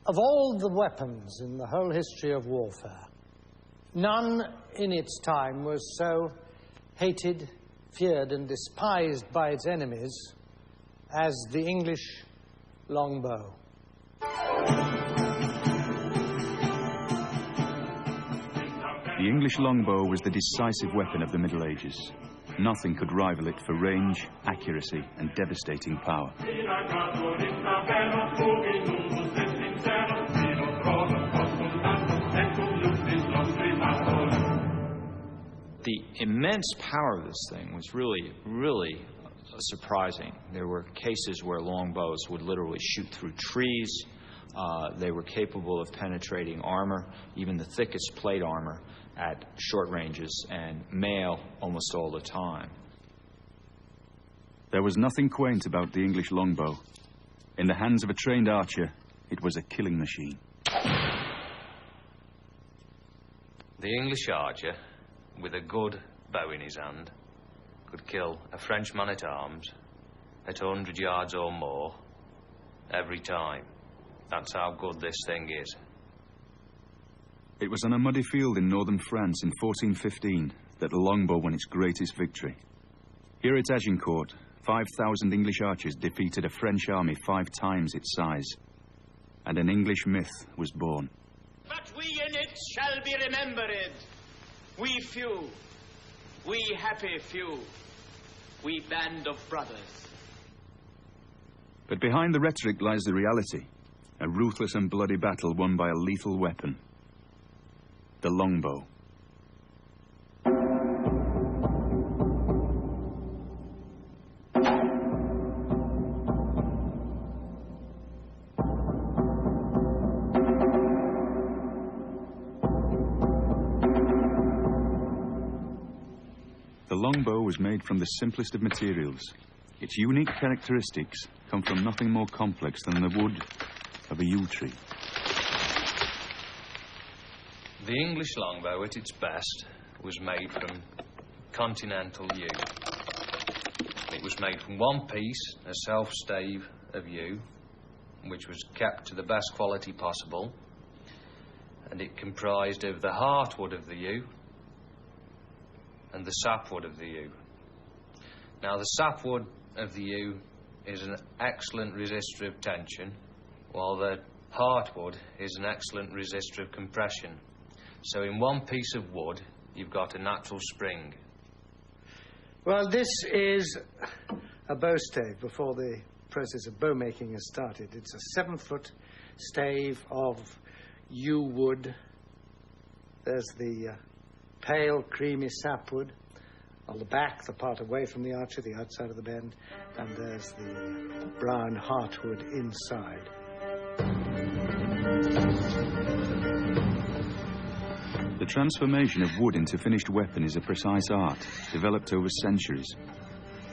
Of all the weapons in the whole history of warfare, none in its time was so hated, feared, and despised by its enemies as the English longbow. The English longbow was the decisive weapon of the Middle Ages. Nothing could rival it for range, accuracy, and devastating power. The immense power of this thing was really surprising. There were cases where longbows would literally shoot through trees. They were capable of penetrating armor, even the thickest plate armor, at short ranges, and mail almost all the time. There was nothing quaint about the English longbow. In the hands of a trained archer, it was a killing machine. The English archer, with a good bow in his hand, could kill a French man-at-arms at 100 yards or more every time. That's how good this thing is. It was on a muddy field in northern France in 1415 that the longbow won its greatest victory. Here at Agincourt, 5,000 English archers defeated a French army 5 times its size, and an English myth was born. But we in it shall be remembered. We few, we happy few, we band of brothers. But behind the rhetoric lies the reality, a ruthless and bloody battle won by a lethal weapon, the longbow. The longbow was made from the simplest of materials. Its unique characteristics come from nothing more complex than the wood of a yew tree. The English longbow, at its best, was made from continental yew. It was made from one piece, a self-stave of yew, which was kept to the best quality possible, and it comprised of the heartwood of the yew and the sapwood of the yew. Now, the sapwood of the yew is an excellent resistor of tension, while the heartwood is an excellent resistor of compression. So in one piece of wood, you've got a natural spring. Well, this is a bow stave before the process of bow making has started. It's a 7-foot stave of yew wood. There's the pale, creamy sapwood on the back, the part away from the archer, the outside of the bend, and there's the brown heartwood inside. The transformation of wood into finished weapon is a precise art, developed over centuries.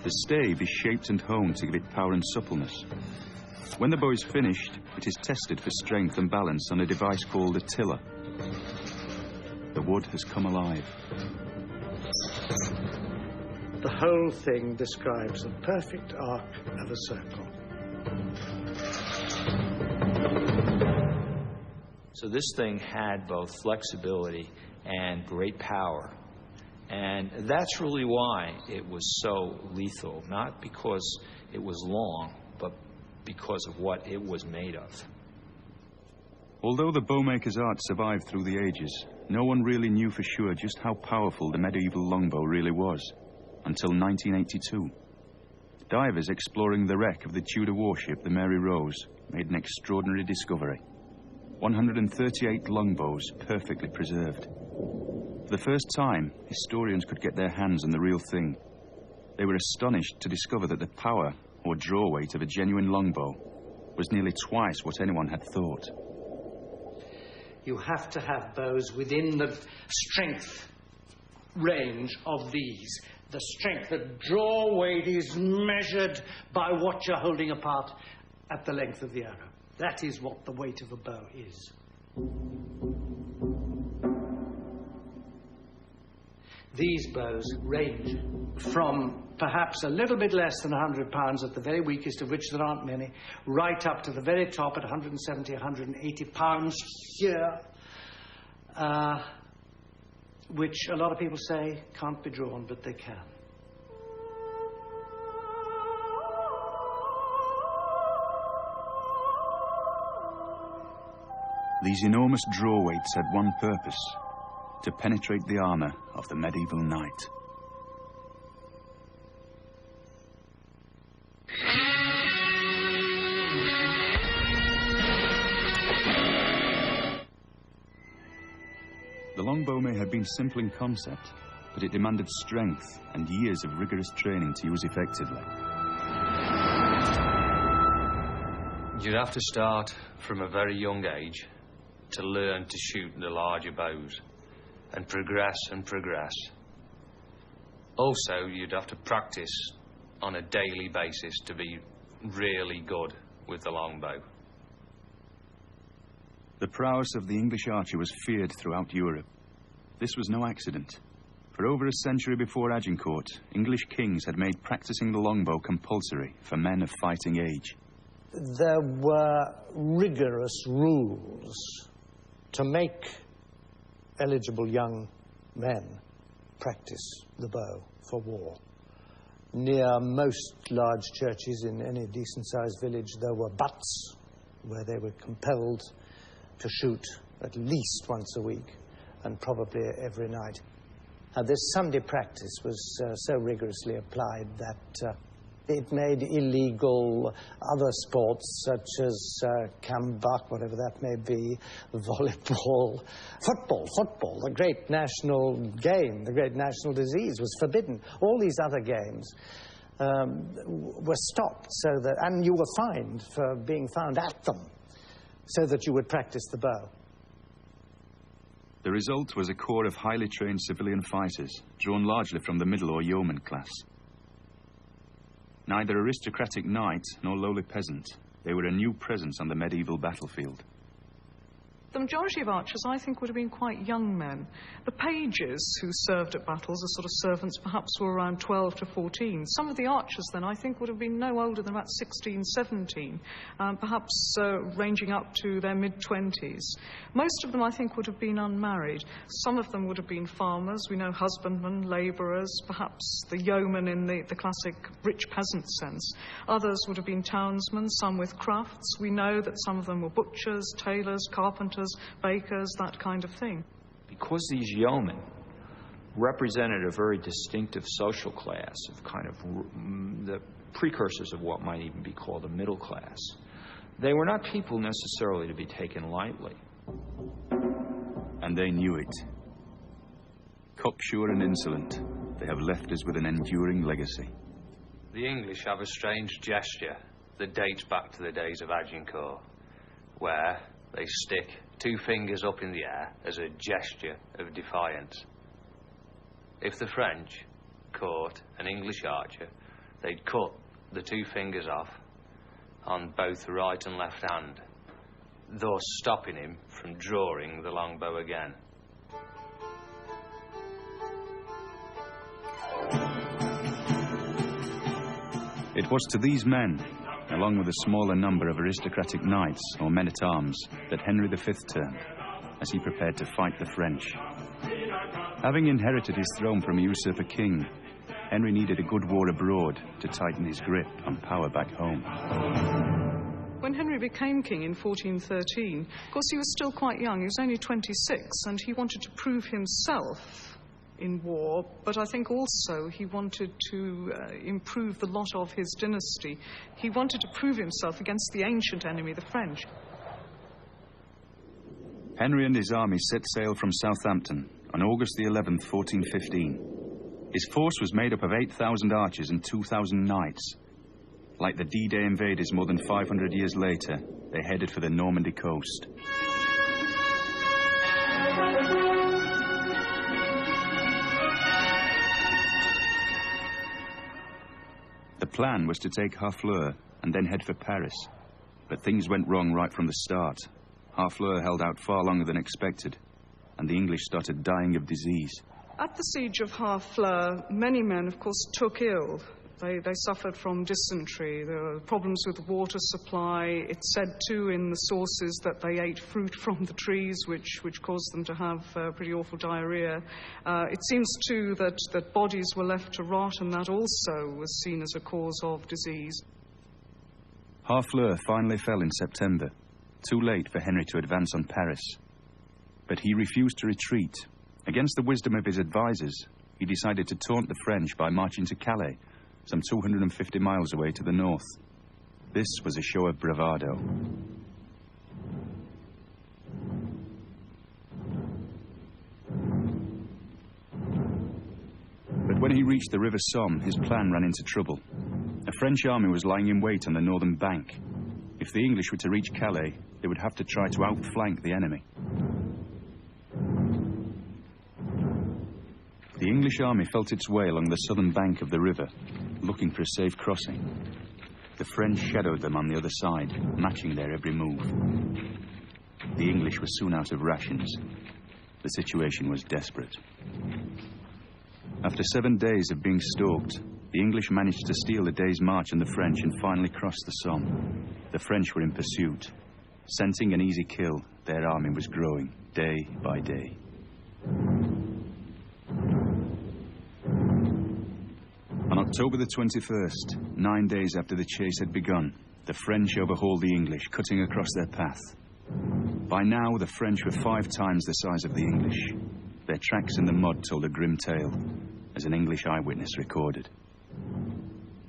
The stave is shaped and honed to give it power and suppleness. When the bow is finished, it is tested for strength and balance on a device called a tiller. The wood has come alive. The whole thing describes the perfect arc of a circle. So this thing had both flexibility and great power. And that's really why it was so lethal, not because it was long, but because of what it was made of. Although the bowmaker's art survived through the ages, no one really knew for sure just how powerful the medieval longbow really was, until 1982. Divers exploring the wreck of the Tudor warship, the Mary Rose, made an extraordinary discovery. 138 longbows perfectly preserved. For the first time, historians could get their hands on the real thing. They were astonished to discover that the power or draw weight of a genuine longbow was nearly twice what anyone had thought. You have to have bows within the strength range of these. The strength, the draw weight is measured by what you're holding apart at the length of the arrow. That is what the weight of a bow is. These bows range from perhaps a little bit less than 100 pounds at the very weakest, of which there aren't many, right up to the very top at 170, 180 pounds here, which a lot of people say can't be drawn, but they can. These enormous draw weights had one purpose: to penetrate the armour of the medieval knight. The longbow may have been simple in concept, but it demanded strength and years of rigorous training to use effectively. You'd have to start from a very young age to learn to shoot the larger bows, and progress and progress. Also, you'd have to practice on a daily basis to be really good with the longbow. The prowess of the English archer was feared throughout Europe. This was no accident. For over a century before Agincourt, English kings had made practicing the longbow compulsory for men of fighting age. There were rigorous rules to make eligible young men practice the bow for war. Near most large churches in any decent-sized village, there were butts where they were compelled to shoot at least once a week and probably every night. This Sunday practice was so rigorously applied that it made illegal other sports such as cambuck, whatever that may be, volleyball, football, the great national game, the great national disease, was forbidden. All these other games were stopped so that, and you were fined for being found at them, so that you would practice the bow. The result was a corps of highly trained civilian fighters, drawn largely from the middle or yeoman class. Neither aristocratic knight nor lowly peasant, they were a new presence on the medieval battlefield. The majority of archers, I think, would have been quite young men. The pages who served at battles as sort of servants perhaps were around 12 to 14. Some of the archers then, I think, would have been no older than about 16, 17, perhaps ranging up to their mid-20s. Most of them, I think, would have been unmarried. Some of them would have been farmers. We know husbandmen, labourers, perhaps the yeoman in the classic rich peasant sense. Others would have been townsmen, some with crafts. We know that some of them were butchers, tailors, carpenters, bakers, that kind of thing. Because these yeomen represented a very distinctive social class of kind of the precursors of what might even be called a middle class, they were not people necessarily to be taken lightly. And they knew it. Cocksure and insolent, they have left us with an enduring legacy. The English have a strange gesture that dates back to the days of Agincourt, where they stick 2 fingers up in the air as a gesture of defiance. If the French caught an English archer, they'd cut the 2 fingers off on both the right and left hand, thus stopping him from drawing the longbow again. It was to these men, along with a smaller number of aristocratic knights or men-at-arms, that Henry V turned, as he prepared to fight the French. Having inherited his throne from a usurper king, Henry needed a good war abroad to tighten his grip on power back home. When Henry became king in 1413, of course he was still quite young. He was only 26, and he wanted to prove himself in war, but I think also he wanted to improve the lot of his dynasty. He wanted to prove himself against the ancient enemy, the French. Henry and his army set sail from Southampton on August the 11th, 1415. His force was made up of 8,000 archers and 2,000 knights. Like the D-Day invaders more than 500 years later, they headed for the Normandy coast. The plan was to take Harfleur and then head for Paris. But things went wrong right from the start. Harfleur held out far longer than expected, and the English started dying of disease. At the siege of Harfleur, many men, of course, took ill. They suffered from dysentery. There were problems with the water supply. It's said, too, in the sources that they ate fruit from the trees, which caused them to have pretty awful diarrhea. It seems, too, that bodies were left to rot, and that also was seen as a cause of disease. Harfleur finally fell in September, too late for Henry to advance on Paris. But he refused to retreat. Against the wisdom of his advisers, he decided to taunt the French by marching to Calais, some 250 miles away to the north. This was a show of bravado. But when he reached the River Somme, his plan ran into trouble. A French army was lying in wait on the northern bank. If the English were to reach Calais, they would have to try to outflank the enemy. The English army felt its way along the southern bank of the river, looking for a safe crossing. The French shadowed them on the other side, matching their every move. The English were soon out of rations. The situation was desperate. After 7 days of being stalked, the English managed to steal a day's march on the French and finally crossed the Somme. The French were in pursuit. Scenting an easy kill, their army was growing day by day. On October the 21st, 9 days after the chase had begun, the French overhauled the English, cutting across their path. By now, the French were 5 times the size of the English. Their tracks in the mud told a grim tale, as an English eyewitness recorded.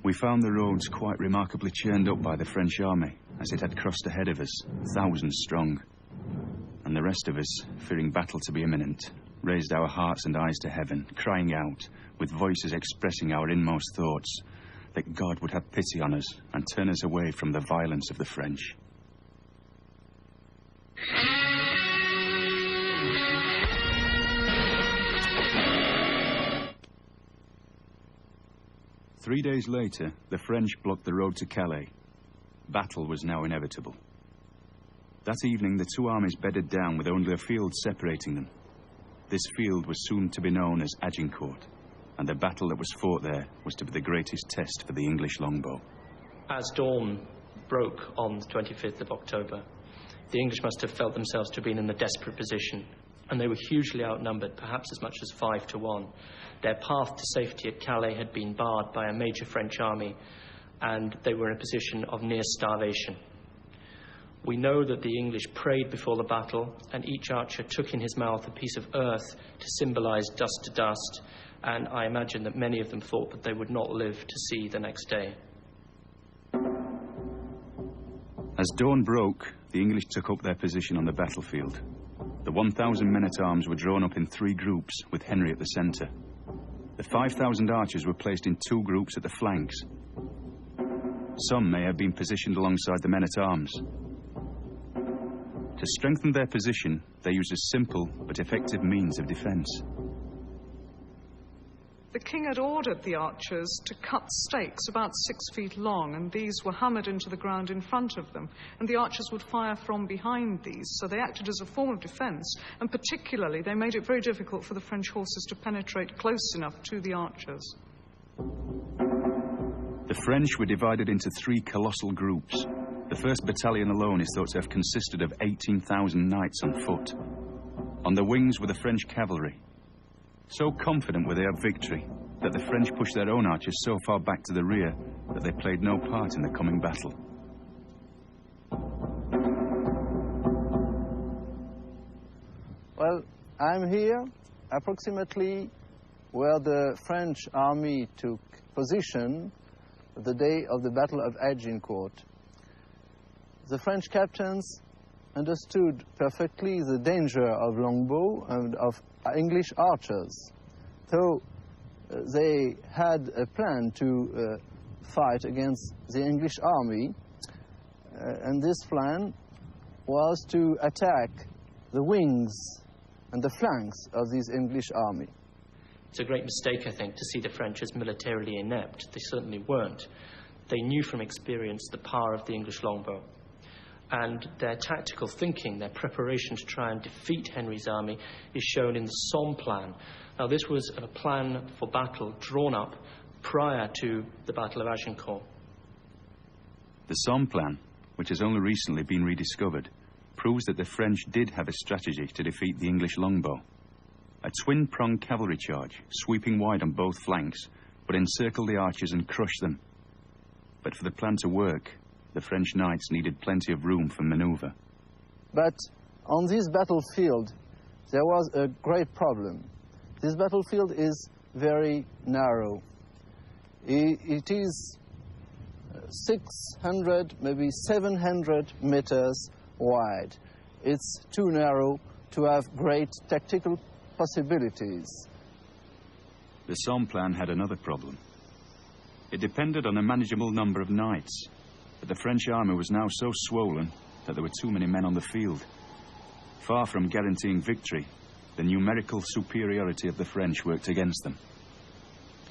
We found the roads quite remarkably churned up by the French army, as it had crossed ahead of us, thousands strong. And the rest of us, fearing battle to be imminent, raised our hearts and eyes to heaven, crying out, with voices expressing our inmost thoughts, that God would have pity on us and turn us away from the violence of the French. Three days later, the French blocked the road to Calais. Battle was now inevitable. That evening, the two armies bedded down with only a field separating them. This field was soon to be known as Agincourt, and the battle that was fought there was to be the greatest test for the English longbow. As dawn broke on the 25th of October, the English must have felt themselves to have been in a desperate position, and they were hugely outnumbered, perhaps as much as 5 to 1. Their path to safety at Calais had been barred by a major French army, and they were in a position of near starvation. We know that the English prayed before the battle, and each archer took in his mouth a piece of earth to symbolize dust to dust, and I imagine that many of them thought that they would not live to see the next day. As dawn broke, the English took up their position on the battlefield. The 1,000 men-at-arms were drawn up in 3 groups, with Henry at the centre. The 5,000 archers were placed in 2 groups at the flanks. Some may have been positioned alongside the men-at-arms. To strengthen their position, they used a simple but effective means of defence. The king had ordered the archers to cut stakes about 6 feet long, and these were hammered into the ground in front of them, and the archers would fire from behind these, so they acted as a form of defence, and particularly they made it very difficult for the French horses to penetrate close enough to the archers. The French were divided into 3 colossal groups. The 1st battalion alone is thought to have consisted of 18,000 knights on foot. On the wings were the French cavalry. So confident were they of victory that the French pushed their own archers so far back to the rear that they played no part in the coming battle. Well, I'm here approximately where the French army took position the day of the Battle of Agincourt. The French captains understood perfectly the danger of longbow and of English archers. So they had a plan to fight against the English army, and this plan was to attack the wings and the flanks of this English army. It's a great mistake, I think, to see the French as militarily inept. They certainly weren't. They knew from experience the power of the English longbow. and their tactical thinking, their preparation to try and defeat Henry's army, is shown in the Somme plan. Now, this was a plan for battle drawn up prior to the Battle of Agincourt. The Somme plan, which has only recently been rediscovered, proves that the French did have a strategy to defeat the English longbow. A twin-pronged cavalry charge, sweeping wide on both flanks, would encircle the archers and crush them. But for the plan to work, the French knights needed plenty of room for manoeuvre. But on this battlefield, there was a great problem. This battlefield is very narrow. It is 600, maybe 700 meters wide. It's too narrow to have great tactical possibilities. The Somme plan had another problem. It depended on a manageable number of knights, but the French army was now so swollen that there were too many men on the field. Far from guaranteeing victory, the numerical superiority of the French worked against them.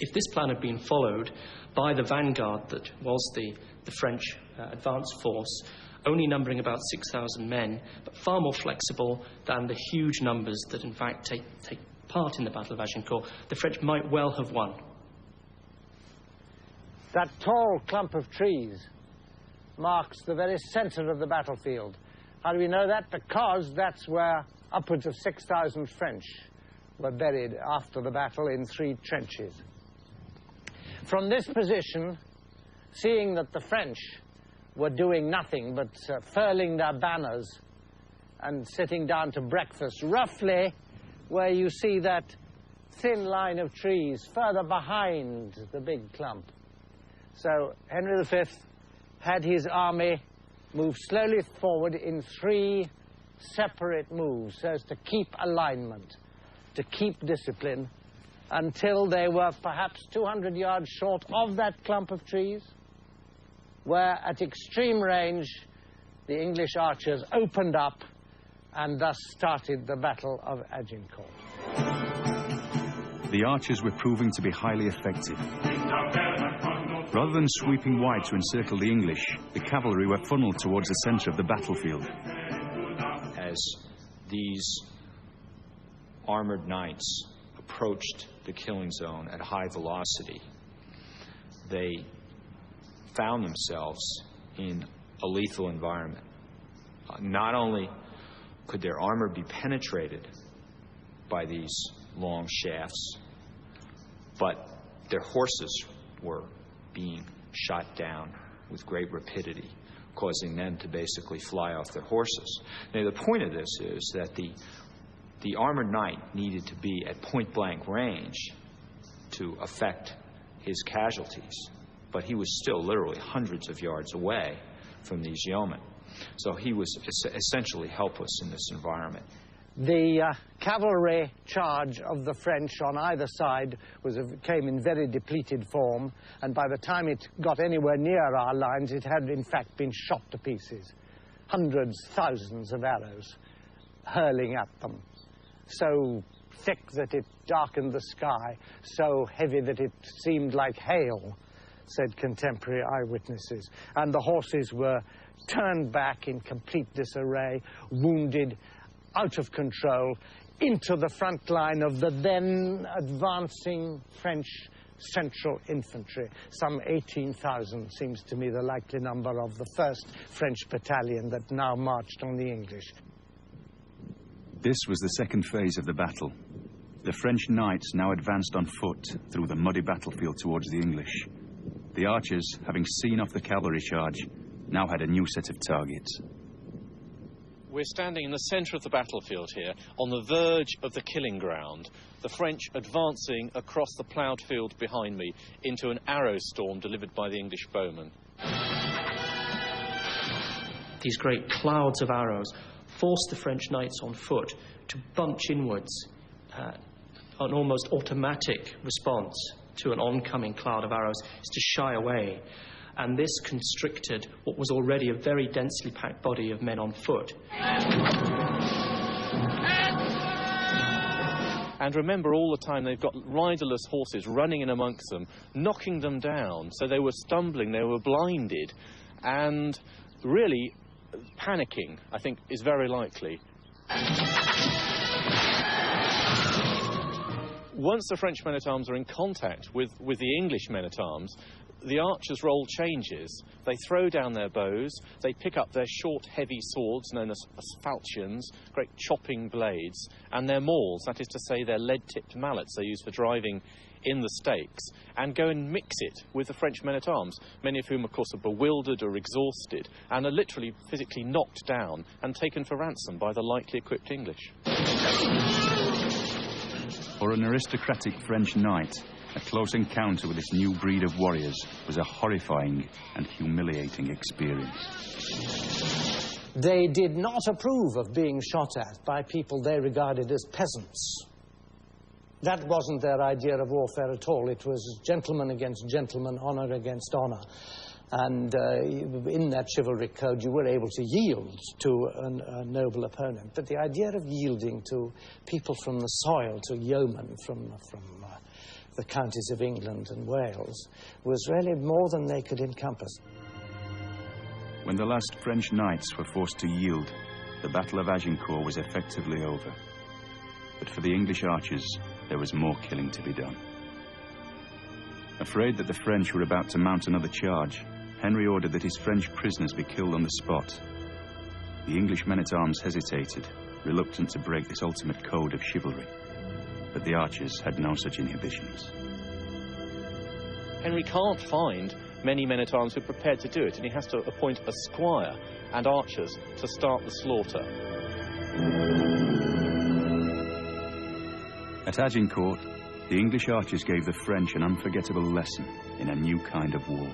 If this plan had been followed by the vanguard that was the French advance force, only numbering about 6,000 men, but far more flexible than the huge numbers that in fact take part in the Battle of Agincourt, the French might well have won. That tall clump of trees marks the very center of the battlefield. How do we know that? Because that's where upwards of 6,000 French were buried after the battle in 3 trenches. From this position, seeing that the French were doing nothing but furling their banners and sitting down to breakfast, roughly where you see that thin line of trees further behind the big clump. So Henry V had his army move slowly forward in 3 separate moves so as to keep alignment, to keep discipline, until they were perhaps 200 yards short of that clump of trees, where at extreme range the English archers opened up and thus started the Battle of Agincourt. The archers were proving to be highly effective. Rather than sweeping wide to encircle the English, the cavalry were funneled towards the centre of the battlefield. As these armored knights approached the killing zone at high velocity, they found themselves in a lethal environment. Not only could their armor be penetrated by these long shafts, but their horses were being shot down with great rapidity, causing them to basically fly off their horses. Now, the point of this is that the armored knight needed to be at point-blank range to affect his casualties, but he was still literally hundreds of yards away from these yeomen. So he was essentially helpless in this environment. The cavalry charge of the French on either side came in very depleted form, and by the time it got anywhere near our lines, it had in fact been shot to pieces. Hundreds, thousands of arrows hurling at them, so thick that it darkened the sky, so heavy that it seemed like hail, said contemporary eyewitnesses. And the horses were turned back in complete disarray, wounded, out of control, into the front line of the then advancing French central infantry. Some 18,000 seems to me the likely number of the first French battalion that now marched on the English. This was the second phase of the battle. The French knights now advanced on foot through the muddy battlefield towards the English. The archers, having seen off the cavalry charge, now had a new set of targets. We're standing in the centre of the battlefield here, on the verge of the killing ground, the French advancing across the ploughed field behind me into an arrow storm delivered by the English bowmen. These great clouds of arrows forced the French knights on foot to bunch inwards, an almost automatic response to an oncoming cloud of arrows is to shy away. And this constricted what was already a very densely packed body of men on foot. And remember, all the time they've got riderless horses running in amongst them, knocking them down, so they were stumbling, they were blinded, and really panicking, I think, is very likely. Once the French men-at-arms are in contact with the English men-at-arms, the archers' role changes. They throw down their bows, they pick up their short, heavy swords known as falchions, great chopping blades, and their mauls, that is to say their lead-tipped mallets they use for driving in the stakes, and go and mix it with the French men-at-arms, many of whom, of course, are bewildered or exhausted, and are literally physically knocked down and taken for ransom by the lightly equipped English. For an aristocratic French knight, a close encounter with this new breed of warriors was a horrifying and humiliating experience. They did not approve of being shot at by people they regarded as peasants. That wasn't their idea of warfare at all. It was gentleman against gentleman, honor against honor. And in that chivalric code, you were able to yield to a noble opponent. But the idea of yielding to people from the soil, to yeomen from the counties of England and Wales, was really more than they could encompass. When the last French knights were forced to yield, the Battle of Agincourt was effectively over. But for the English archers, there was more killing to be done. Afraid that the French were about to mount another charge, Henry ordered that his French prisoners be killed on the spot. The English men-at-arms hesitated, reluctant to break this ultimate code of chivalry. But the archers had no such inhibitions. Henry can't find many men-at-arms who are prepared to do it, and he has to appoint a squire and archers to start the slaughter. At Agincourt, the English archers gave the French an unforgettable lesson in a new kind of war.